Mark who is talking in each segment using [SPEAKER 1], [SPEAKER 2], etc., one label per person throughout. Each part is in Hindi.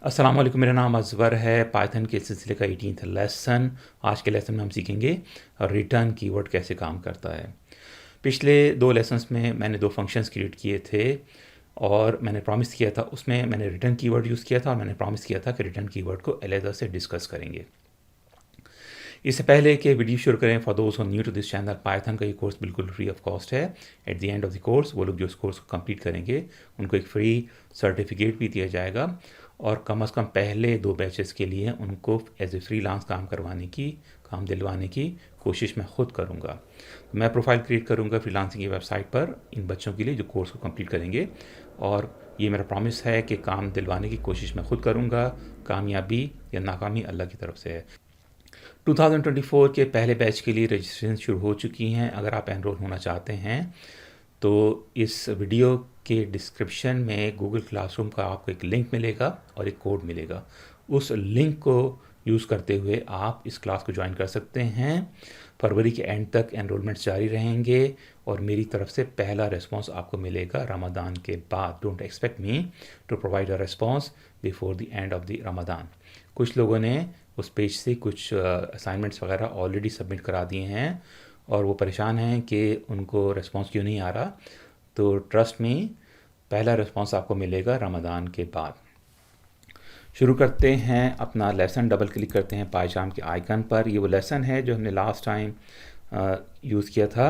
[SPEAKER 1] अस्सलाम वालेकुम, मेरा नाम अज़वर है। पाइथन के सिलसिले का 18th लेसन। आज के लेसन में हम सीखेंगे रिटर्न कीवर्ड कैसे काम करता है। पिछले दो लेसन्स में मैंने दो फंक्शंस क्रिएट किए थे और मैंने प्रॉमिस किया था, उसमें मैंने रिटर्न कीवर्ड यूज़ किया था और मैंने प्रॉमिस किया था कि रिटर्न कीवर्ड को अलग से डिस्कस करेंगे। इससे पहले कि वीडियो शुरू करें, for those who new to this channel, Python का ये कोर्स बिल्कुल फ्री ऑफ कॉस्ट है। At the end of the course वो लोग जो इस कोर्स को कंप्लीट करेंगे उनको एक फ्री सर्टिफिकेट भी दिया जाएगा और कम से कम पहले दो बैचेस के लिए उनको एज ए फ्रीलांस काम दिलवाने की कोशिश मैं ख़ुद करूँगा। मैं प्रोफाइल क्रिएट करूँगा फ्रीलांसिंग की वेबसाइट पर इन बच्चों के लिए जो कोर्स को कंप्लीट करेंगे, और ये मेरा प्रॉमिस है कि काम दिलवाने की कोशिश मैं ख़ुद करूँगा। कामयाबी या नाकामी अल्लाह की तरफ से है। 2024 के पहले बैच के लिए रजिस्ट्रेशन शुरू हो चुकी हैं। अगर आप एनरोल होना चाहते हैं तो इस वीडियो के डिस्क्रिप्शन में गूगल क्लासरूम का आपको एक लिंक मिलेगा और एक कोड मिलेगा। उस लिंक को यूज़ करते हुए आप इस क्लास को ज्वाइन कर सकते हैं। फरवरी के एंड तक एनरोलमेंट जारी रहेंगे और मेरी तरफ से पहला रिस्पांस आपको मिलेगा रमज़ान के बाद। Don't expect me to provide a response before the end of the Ramzan. कुछ लोगों ने उस पेज से कुछ असाइनमेंट्स वगैरह ऑलरेडी सबमिट करा दिए हैं और वो परेशान हैं कि उनको रिस्पांस क्यों नहीं आ रहा। तो ट्रस्ट में पहला रिस्पांस आपको मिलेगा रमज़ान के बाद। शुरू करते हैं अपना लेसन। डबल क्लिक करते हैं पायजाम के आइकन पर। ये वो लेसन है जो हमने लास्ट टाइम यूज़ किया था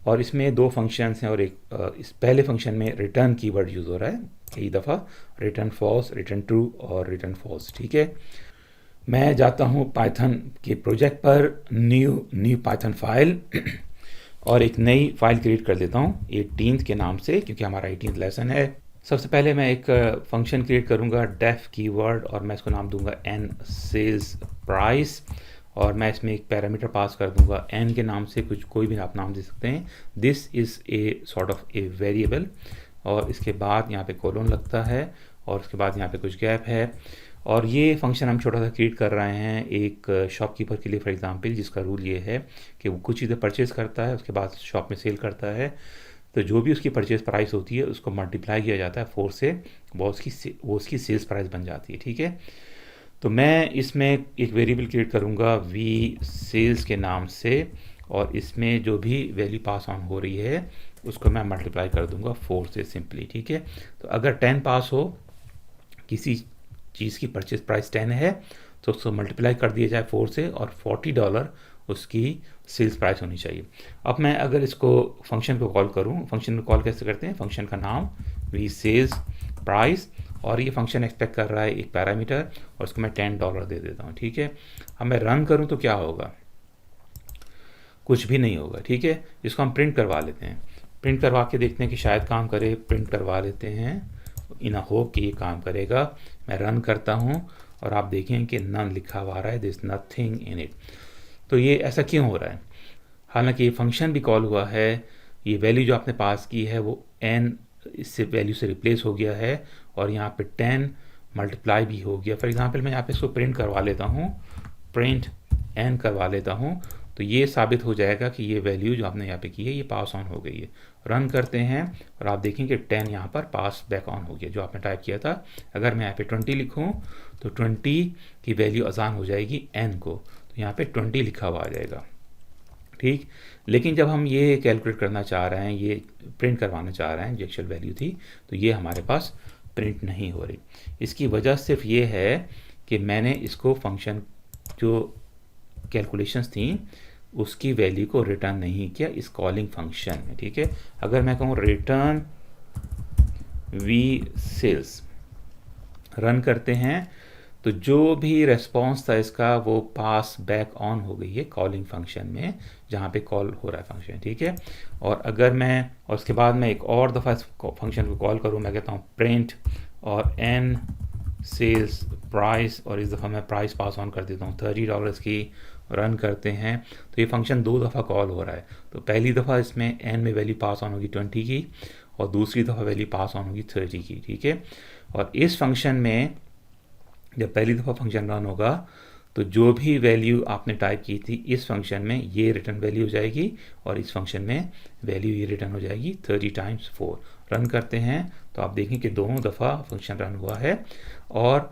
[SPEAKER 1] और इसमें दो फंक्शंस हैं और इस पहले फंक्शन में रिटर्न कीवर्ड यूज़ हो रहा है कई दफ़ा, रिटर्न फॉल्स, रिटर्न ट्रू और रिटर्न फॉल्स। ठीक है, मैं जाता हूँ पाइथन के प्रोजेक्ट पर, न्यू पाइथन फाइल और एक नई फाइल क्रिएट कर देता हूँ 18th के नाम से, क्योंकि हमारा 18th लेसन है। सबसे पहले मैं एक फंक्शन क्रिएट करूँगा डेफ कीवर्ड और मैं इसको नाम दूंगा n सेल्स प्राइस और मैं इसमें एक पैरामीटर पास कर दूंगा n के नाम से, कोई भी आप नाम दे सकते हैं। This is a sort of a variable और इसके बाद यहाँ पे कोलोन लगता है और उसके बाद यहाँ पे कुछ गैप है। और ये फंक्शन हम छोटा सा क्रिएट कर रहे हैं एक शॉपकीपर के लिए, फॉर एग्जांपल, जिसका रूल ये है कि वो कुछ चीज़ें परचेज़ करता है, उसके बाद शॉप में सेल करता है, तो जो भी उसकी परचेज़ प्राइस होती है उसको मल्टीप्लाई किया जाता है 4 से, वो उसकी सेल्स प्राइस बन जाती है। ठीक है, तो मैं इसमें एक वेरिएबल क्रिएट करूँगा वी सेल्स के नाम से और इसमें जो भी वैल्यू पास ऑन हो रही है उसको मैं मल्टीप्लाई कर दूँगा 4 से सिंपली। ठीक है, तो अगर 10 पास हो, किसी चीज़ की परचेज प्राइस 10 है तो उसको मल्टीप्लाई कर दिया जाए 4 से और $40 उसकी सेल्स प्राइस होनी चाहिए। अब मैं अगर इसको फंक्शन को कॉल करूं, फंक्शन को कॉल कैसे करते हैं, फंक्शन का नाम वी सेल्स प्राइस और ये फंक्शन एक्सपेक्ट कर रहा है एक पैरामीटर और उसको मैं $10 दे देता हूं। ठीक है, अब मैं रन करूं तो क्या होगा, कुछ भी नहीं होगा। ठीक है, इसको हम प्रिंट करवा लेते हैं, प्रिंट करवा के देखते हैं कि शायद काम करे। प्रिंट करवा लेते हैं इन होप कि ये काम करेगा। मैं रन करता हूँ और आप देखें कि नन लिखा हुआ आ रहा है, दिस नथिंग इन इट। तो ये ऐसा क्यों हो रहा है, हालांकि ये फंक्शन भी कॉल हुआ है, ये वैल्यू जो आपने पास की है वो n इससे वैल्यू से रिप्लेस हो गया है और यहाँ पे 10 मल्टीप्लाई भी हो गया। फॉर एग्जांपल मैं यहाँ पे इसको प्रिंट करवा लेता हूँ, प्रिंट n करवा लेता हूँ, तो ये साबित हो जाएगा कि ये वैल्यू जो आपने यहाँ पे की है ये पास ऑन हो गई है। रन करते हैं और आप देखें कि 10 यहाँ पर पास बैक ऑन हो गया जो आपने टाइप किया था। अगर मैं यहाँ पे 20 लिखूँ तो 20 की वैल्यू आसान हो जाएगी n को, तो यहाँ पे 20 लिखा हुआ आ जाएगा। ठीक, लेकिन जब हम ये कैलकुलेट करना चाह रहे हैं, ये प्रिंट करवाना चाह रहे हैं जो एक्चुअल वैल्यू थी, तो ये हमारे पास प्रिंट नहीं हो रही। इसकी वजह सिर्फ ये है कि मैंने इसको फंक्शन जो कैलकुलेशंस थी उसकी वैल्यू को रिटर्न नहीं किया इस कॉलिंग फंक्शन में। ठीक है, अगर मैं कहूँ रिटर्न वी सेल्स, रन करते हैं तो जो भी रेस्पॉन्स था इसका वो पास बैक ऑन हो गई है कॉलिंग फंक्शन में जहाँ पे कॉल हो रहा है फंक्शन। ठीक है, और अगर मैं और उसके बाद मैं एक और दफ़ा इस फंक्शन को कॉल करूँ, मैं कहता हूँ प्रिंट और n सेल्स प्राइस और इस दफ़ा मैं प्राइस पास ऑन कर देता हूँ $30 की। रन करते हैं तो ये फंक्शन दो दफ़ा कॉल हो रहा है। तो पहली दफ़ा इसमें n में वैल्यू पास ऑन होगी 20 की और दूसरी दफ़ा वैल्यू पास ऑन होगी 30 की। ठीक है, और इस फंक्शन में जब पहली दफ़ा फंक्शन रन होगा तो जो भी वैल्यू आपने टाइप की थी इस फंक्शन में ये रिटर्न वैल्यू हो जाएगी और इस फंक्शन में वैल्यू ये रिटर्न हो जाएगी 30 टाइम्स 4। रन करते हैं तो आप देखें कि दोनों दफ़ा फंक्शन रन हुआ है और